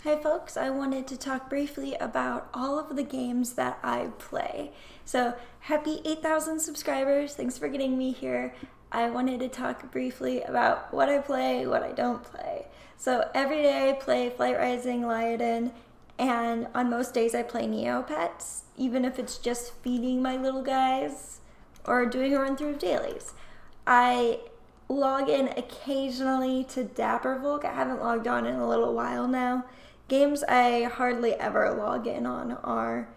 Hi folks, I wanted to talk briefly about all of the games that I play. So happy 8,000 subscribers, thanks for getting me here. I wanted to talk briefly about what I play, what I don't play. So every day I play Flight Rising, Lioden, and on most days I play Neopets, even if it's just feeding my little guys or doing a run through of dailies. I log in occasionally to Dappervolk. I haven't logged on in a little while now. Games I hardly ever log in on are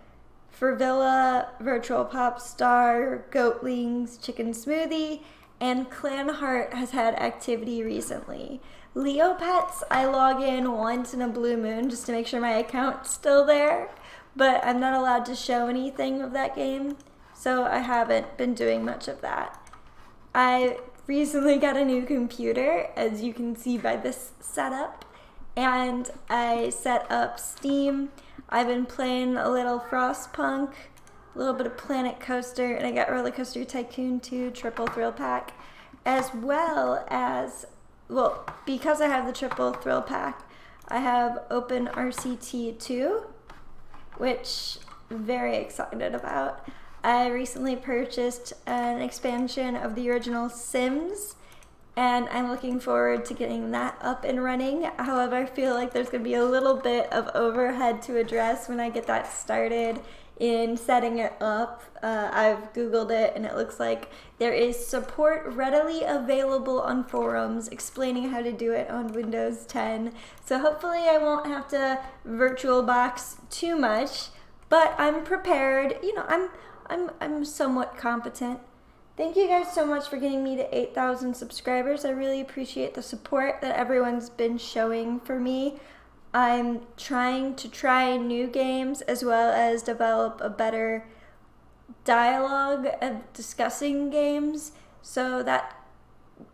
Fervilla, Virtual Pop Star, Goatlings, Chicken Smoothie, and Clan Heart has had activity recently. Neopets, I log in once in a blue moon just to make sure my account's still there, but I'm not allowed to show anything of that game, so I haven't been doing much of that. I recently got a new computer, as you can see by this setup, and I set up Steam. I've been playing a little Frostpunk, a little bit of Planet Coaster, and I got Roller Coaster Tycoon 2 Triple Thrill Pack, as well as, well, because I have the Triple Thrill Pack, I have Open RCT 2, which I'm very excited about. I recently purchased an expansion of the original Sims, and I'm looking forward to getting that up and running. However, I feel like there's going to be a little bit of overhead to address when I get that started in setting it up. I've Googled it, and it looks like there is support readily available on forums explaining how to do it on Windows 10. So hopefully I won't have to VirtualBox too much, but I'm prepared. You know, I'm somewhat competent. Thank you guys so much for getting me to 8,000 subscribers. I really appreciate the support that everyone's been showing for me. I'm trying to try new games as well as develop a better dialogue of discussing games. So that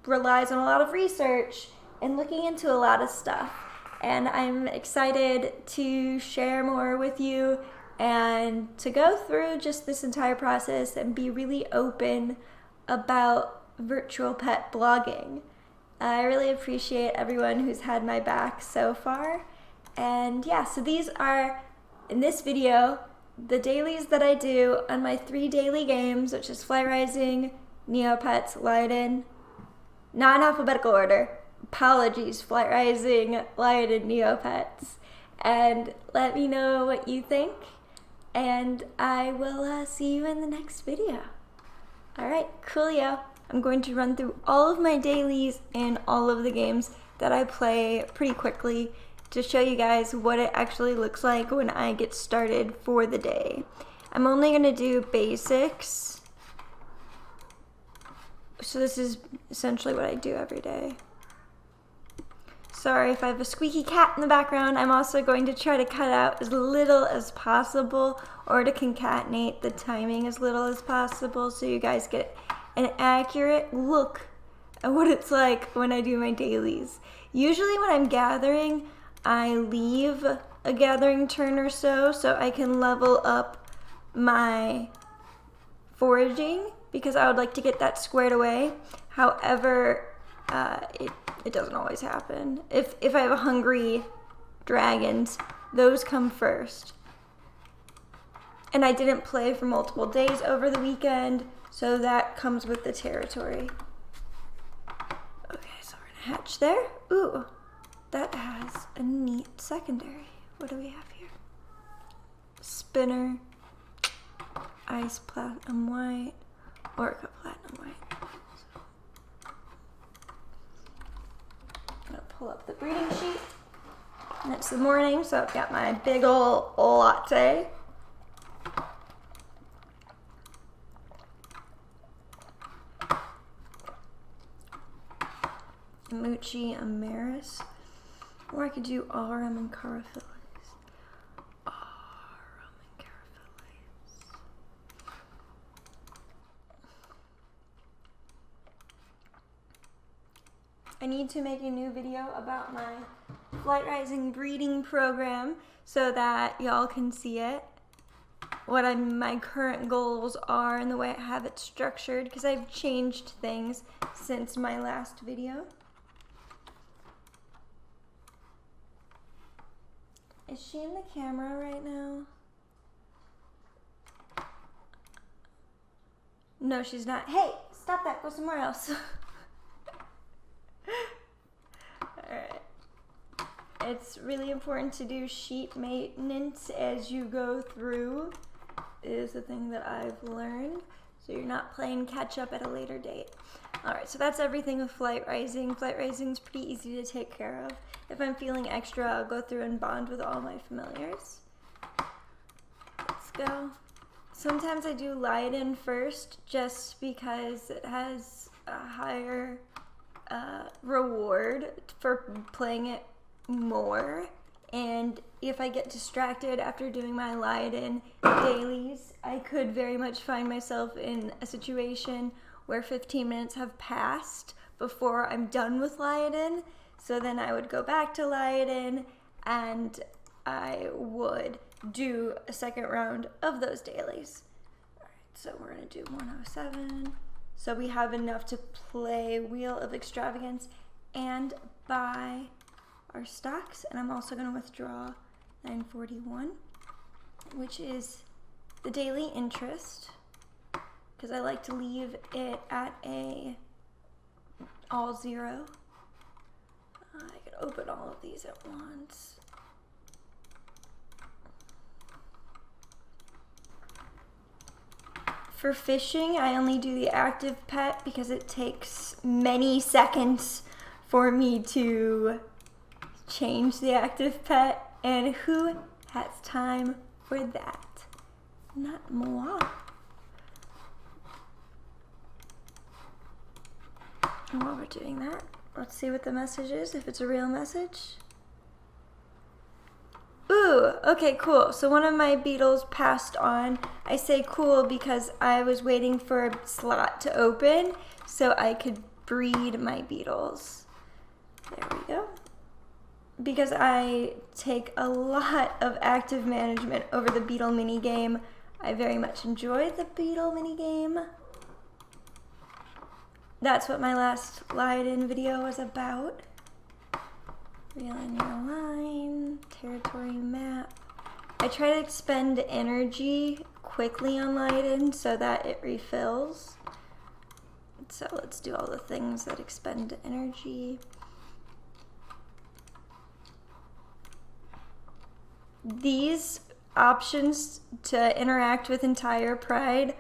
relies on a lot of research and looking into a lot of stuff. And I'm excited to share more with you and to go through just this entire process and be really open about virtual pet blogging. I really appreciate everyone who's had my back so far. And yeah, so these are, in this video, the dailies that I do on my 3 daily games, which is Flight Rising, Neopets, Lioden. Not in alphabetical order. Apologies, Flight Rising, Lioden, Neopets. And let me know what you think. And I will see you in the next video. Alright, coolio. I'm going to run through all of my dailies and all of the games that I play pretty quickly to show you guys what it actually looks like when I get started for the day. I'm only going to do basics. So this is essentially what I do every day. Sorry if I have a squeaky cat in the background. I'm also going to try to cut out as little as possible or to concatenate the timing as little as possible so you guys get an accurate look at what it's like when I do my dailies. Usually when I'm gathering, I leave a gathering turn or so I can level up my foraging because I would like to get that squared away. However, it doesn't always happen. If I have a hungry dragons, those come first. And I didn't play for multiple days over the weekend, so that comes with the territory. Okay, so we're gonna hatch there. Ooh, that has a neat secondary. What do we have here? Spinner, ice platinum white, orca platinum white. Pull up the breeding sheet. And it's the morning, so I've got my big ol' latte. Moochie Amaris. Or I could do Aurum and Carafiles. Aurum and Carafiles. I need to make a new video about my Flight Rising breeding program so that y'all can see it. What my current goals are and the way I have it structured, because I've changed things since my last video. Is she in the camera right now? No, she's not. Hey, stop that. Go somewhere else. Alright. It's really important to do sheet maintenance as you go through, is the thing that I've learned. So you're not playing catch up at a later date. Alright, so that's everything with Flight Rising. Flight Rising is pretty easy to take care of. If I'm feeling extra, I'll go through and bond with all my familiars. Let's go. Sometimes I do Lioden first just because it has a higher reward for playing it more. And if I get distracted after doing my Lioden dailies, I could very much find myself in a situation where 15 minutes have passed before I'm done with Lioden. So then I would go back to Lioden and I would do a second round of those dailies. Alright, so we're gonna do 107. So we have enough to play Wheel of Extravagance and buy our stocks. And I'm also gonna withdraw 941, which is the daily interest, because I like to leave it at a all zero. I could open all of these at once. For fishing, I only do the active pet because it takes many seconds for me to change the active pet, and who has time for that? Not moi. And while we're doing that, let's see what the message is, if it's a real message. Ooh, okay, cool. So one of my beetles passed on. I say cool because I was waiting for a slot to open so I could breed my beetles. There we go. Because I take a lot of active management over the beetle minigame, I very much enjoy the beetle minigame. That's what my last Lioden video was about. Real in your line, territory map. I try to expend energy quickly on Lioden so that it refills. So let's do all the things that expend energy. These options to interact with entire Pride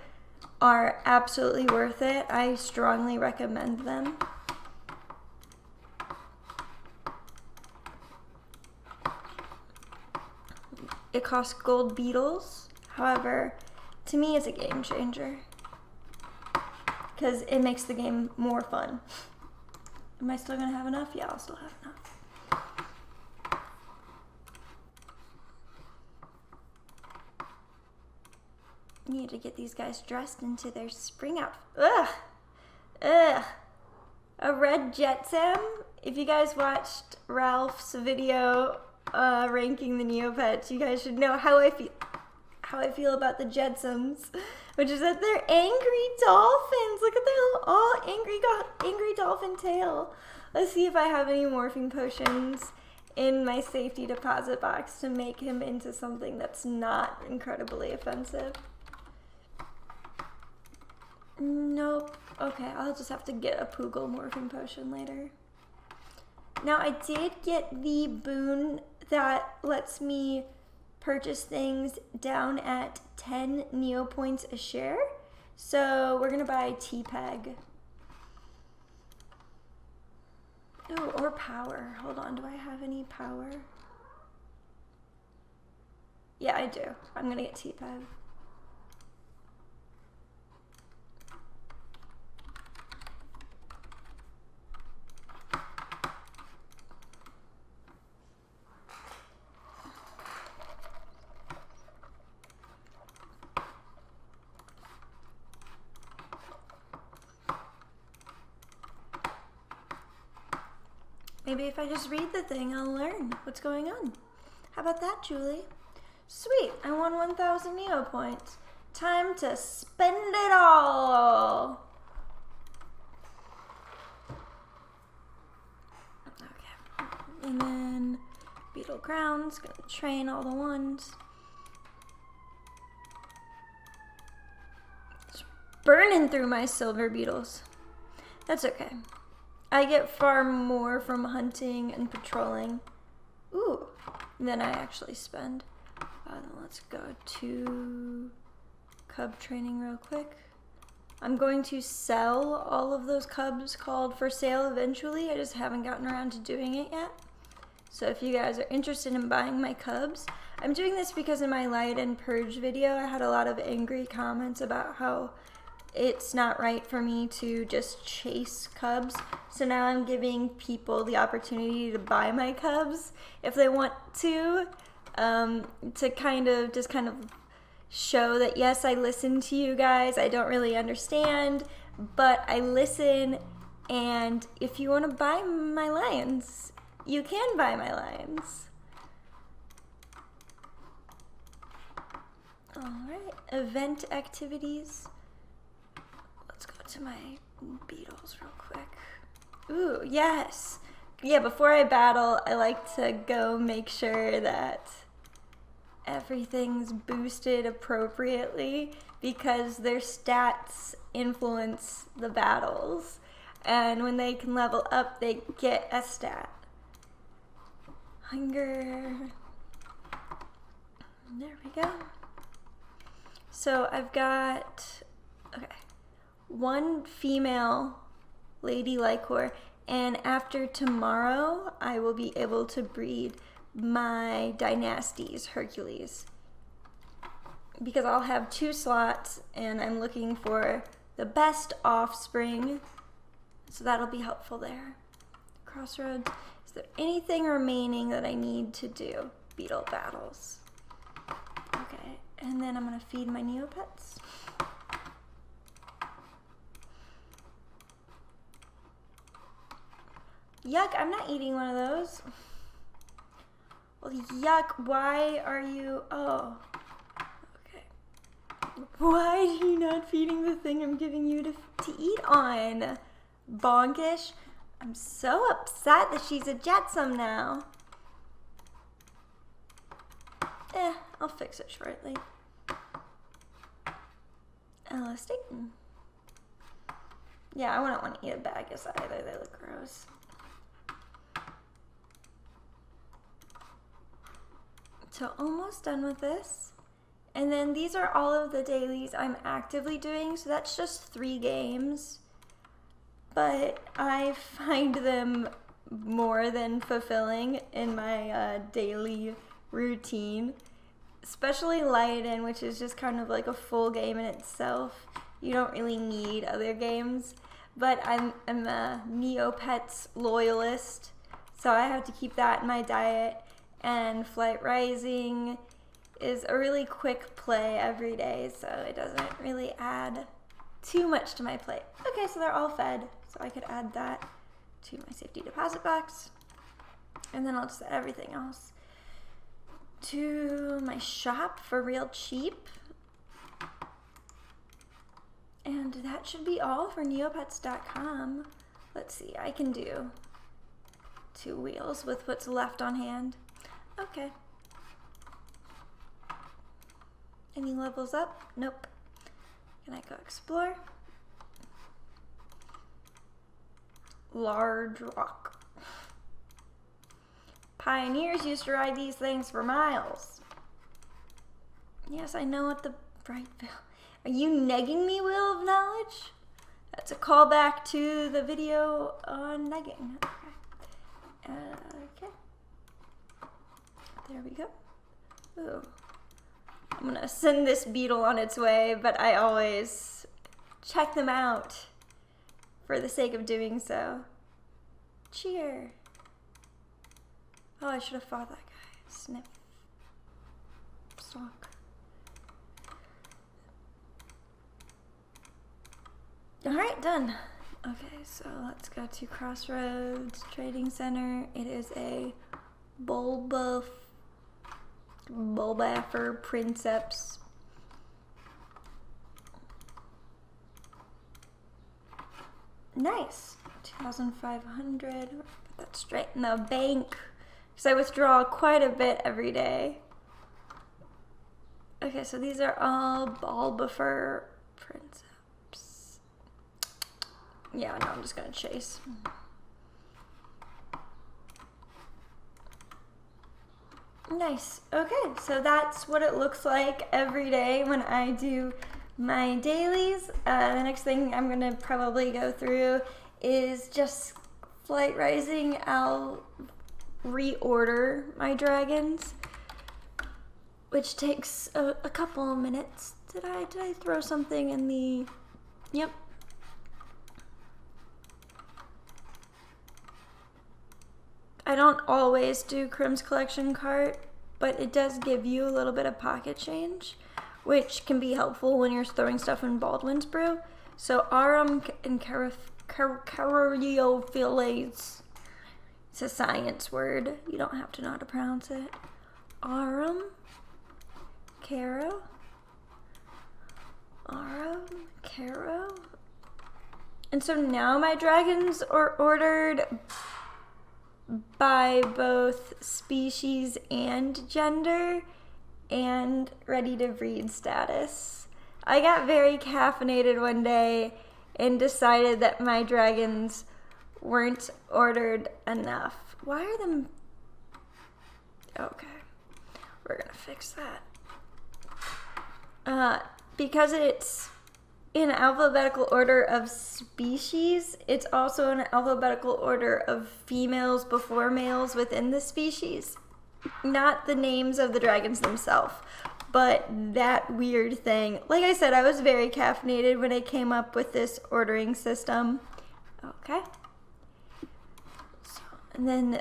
are absolutely worth it. I strongly recommend them. It costs gold beetles. However, to me it's a game changer because it makes the game more fun. Am I still gonna have enough? Yeah, I'll still have enough. Need to get these guys dressed into their spring outfit. Ugh! Ugh! A red Jetsam? If you guys watched Ralph's video ranking the Neopets, you guys should know how I feel about the Jetsams, which is that they're angry dolphins. Look at their little all angry dolphin tail. Let's see if I have any morphing potions in my safety deposit box to make him into something that's not incredibly offensive. Nope. Okay, I'll just have to get a Poogle morphing potion later. Now, I did get the boon that lets me purchase things down at 10 Neopoints a share. So we're gonna buy T-Peg. Oh, or power. Hold on, do I have any power? Yeah, I do. I'm gonna get T-Peg. Maybe if I just read the thing, I'll learn what's going on. How about that, Julie? Sweet, I won 1,000 Neopoints. Time to spend it all. Okay, and then beat beetle grounds, gonna train all the ones. Just burning through my silver beetles. That's okay. I get far more from hunting and patrolling. Ooh, than I actually spend. Then let's go to cub training real quick. I'm going to sell all of those cubs called for sale eventually. I just haven't gotten around to doing it yet. So if you guys are interested in buying my cubs, I'm doing this because in my Lioden purge video, I had a lot of angry comments about how it's not right for me to just chase cubs. So now I'm giving people the opportunity to buy my cubs if they want to kind of show that yes, I listen to you guys. I don't really understand, but I listen, and if you want to buy my lions, you can buy my lions. Alright, event activities. Let's go to my beetles real quick. Ooh, yes! Yeah, before I battle, I like to go make sure that everything's boosted appropriately because their stats influence the battles. And when they can level up, they get a stat. Hunger. There we go. So I've got, okay, one female lady lycor, and after tomorrow, I will be able to breed my dynasties Hercules because I'll have 2 slots and I'm looking for the best offspring, so that'll be helpful there. Crossroads. Is there anything remaining that I need to do? Beetle battles. Okay, and then I'm gonna feed my Neopets. Yuck, I'm not eating one of those. Well, yuck, why are you, oh, okay. Why are you not feeding the thing I'm giving you to eat on? Bonkish. I'm so upset that she's a jetsam now. I'll fix it shortly. Elastic. Yeah, I wouldn't want to eat a Bagus either, they look gross. So almost done with this. And then these are all of the dailies I'm actively doing, so that's just 3 games. But I find them more than fulfilling in my daily routine. Especially Lioden, which is just kind of like a full game in itself. You don't really need other games. But I'm a Neopets loyalist, so I have to keep that in my diet. And Flight Rising is a really quick play every day, so it doesn't really add too much to my plate. Okay, so they're all fed, so I could add that to my safety deposit box. And then I'll just add everything else to my shop for real cheap. And that should be all for neopets.com. Let's see, I can do 2 wheels with what's left on hand. Okay. Any levels up? Nope. Can I go explore? Large rock. Pioneers used to ride these things for miles. Yes, I know what the bright bill. Are you negging me, Wheel of Knowledge? That's a callback to the video on negging. Okay. Okay. There we go. Ooh. I'm gonna send this beetle on its way, but I always check them out for the sake of doing so. Cheer. Oh, I should have fought that guy. Sniff. Stalk. Alright, done. Okay, so let's go to Crossroads Trading Center. It is a Bulbaffer Princeps. Nice. 2,500. Put that straight in the bank. because I withdraw quite a bit every day. Okay, so these are all Bulbasaur Princeps. Yeah, no, I'm just gonna chase. Nice. Okay, so that's what it looks like every day when I do my dailies. The next thing I'm gonna probably go through is just Flight Rising. I'll reorder my dragons, which takes a couple of minutes. Did I throw something in the... Yep. I don't always do Crim's Collection cart, but it does give you a little bit of pocket change, which can be helpful when you're throwing stuff in Baldwin's Brew. So Arum and Caryophyllase. It's a science word. You don't have to know how to pronounce it. Arum, Caro, and so now my dragons are ordered by both species and gender and ready to breed status. I got very caffeinated one day and decided that my dragons weren't ordered enough. Why are them... Okay, we're gonna fix that. Because it's in alphabetical order of species, it's also in alphabetical order of females before males within the species. Not the names of the dragons themselves, but that weird thing. Like I said, I was very caffeinated when I came up with this ordering system. Okay. So, and then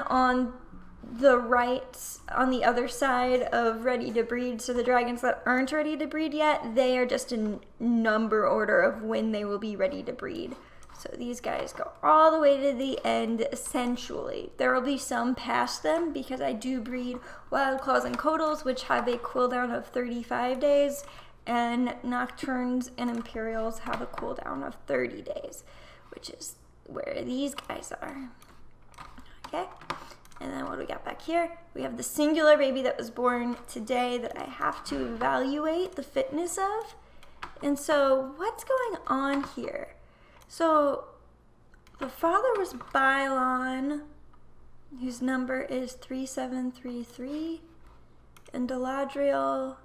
on the right, on the other side of ready to breed, so the dragons that aren't ready to breed yet, they are just in number order of when they will be ready to breed. So these guys go all the way to the end, essentially. There will be some past them because I do breed Wild Claws and Codals, which have a cooldown of 35 days, and Nocturnes and Imperials have a cooldown of 30 days, which is where these guys are. Okay. And then what do we got back here? We have the singular baby that was born today that I have to evaluate the fitness of. And so what's going on here? So the father was Bylon, whose number is 3733, and Deladriel.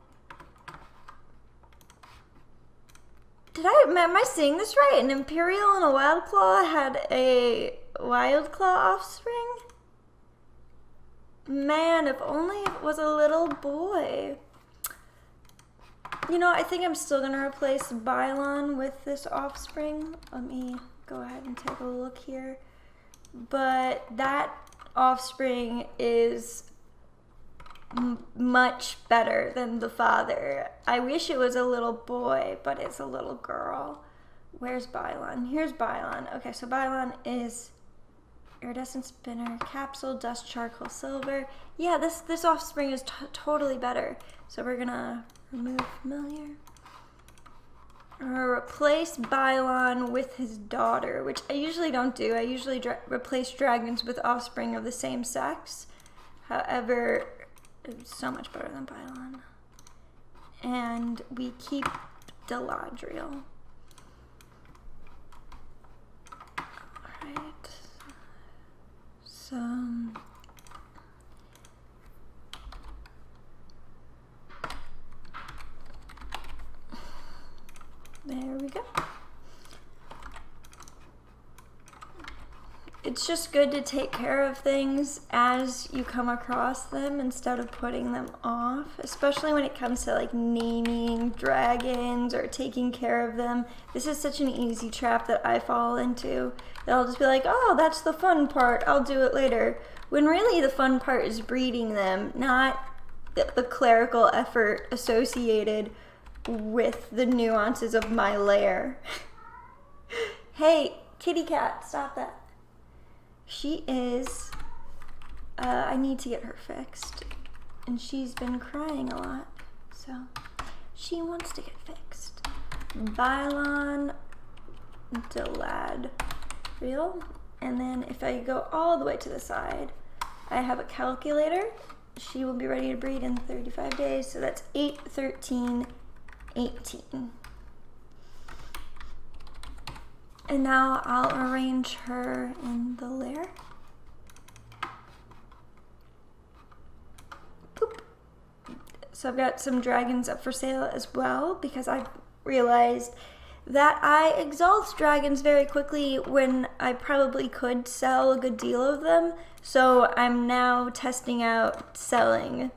Am I saying this right? An Imperial and a Wild Claw had a Wild Claw offspring? Man, if only it was a little boy. You know, I think I'm still going to replace Bylon with this offspring. Let me go ahead and take a look here. But that offspring is much better than the father. I wish it was a little boy, but it's a little girl. Where's Bylon? Here's Bylon. Okay, so Bylon is... iridescent spinner, capsule, dust, charcoal, silver. Yeah, this offspring is totally better. So we're gonna remove familiar. Or replace Bylon with his daughter, which I usually don't do. I usually replace dragons with offspring of the same sex. However, it's so much better than Bylon. And we keep Deladriel. Alright. So, there we go. It's just good to take care of things as you come across them instead of putting them off, especially when it comes to like naming dragons or taking care of them. This is such an easy trap that I fall into, that I'll just be like, oh, that's the fun part, I'll do it later. When really the fun part is breeding them, not the clerical effort associated with the nuances of my lair. Hey, kitty cat, stop that. She is, I need to get her fixed, and she's been crying a lot, so she wants to get fixed. Bylon, Deladriel, and then if I go all the way to the side, I have a calculator. She will be ready to breed in 35 days, so that's 8, 13, 18. And now I'll arrange her in the lair. Boop. So I've got some dragons up for sale as well, because I realized that I exhaust dragons very quickly when I probably could sell a good deal of them. So I'm now testing out selling.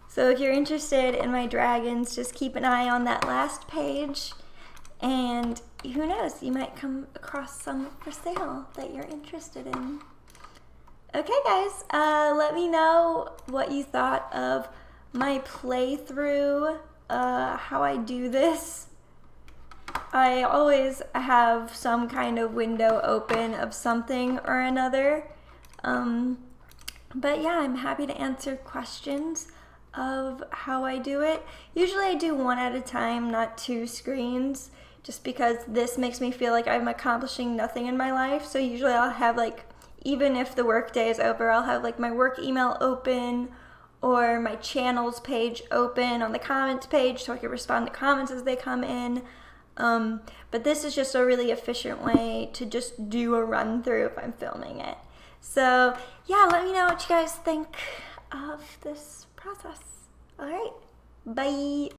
So if you're interested in my dragons, just keep an eye on that last page. And who knows, you might come across some for sale that you're interested in. Okay guys, let me know what you thought of my playthrough, how I do this. I always have some kind of window open of something or another. But yeah, I'm happy to answer questions of how I do it. Usually I do one at a time, not 2 screens, just because this makes me feel like I'm accomplishing nothing in my life. So usually I'll have like, even if the work day is over, I'll have like my work email open or my channels page open on the comments page so I can respond to comments as they come in. But this is just a really efficient way to just do a run through if I'm filming it. So yeah, let me know what you guys think of this process. All right, bye.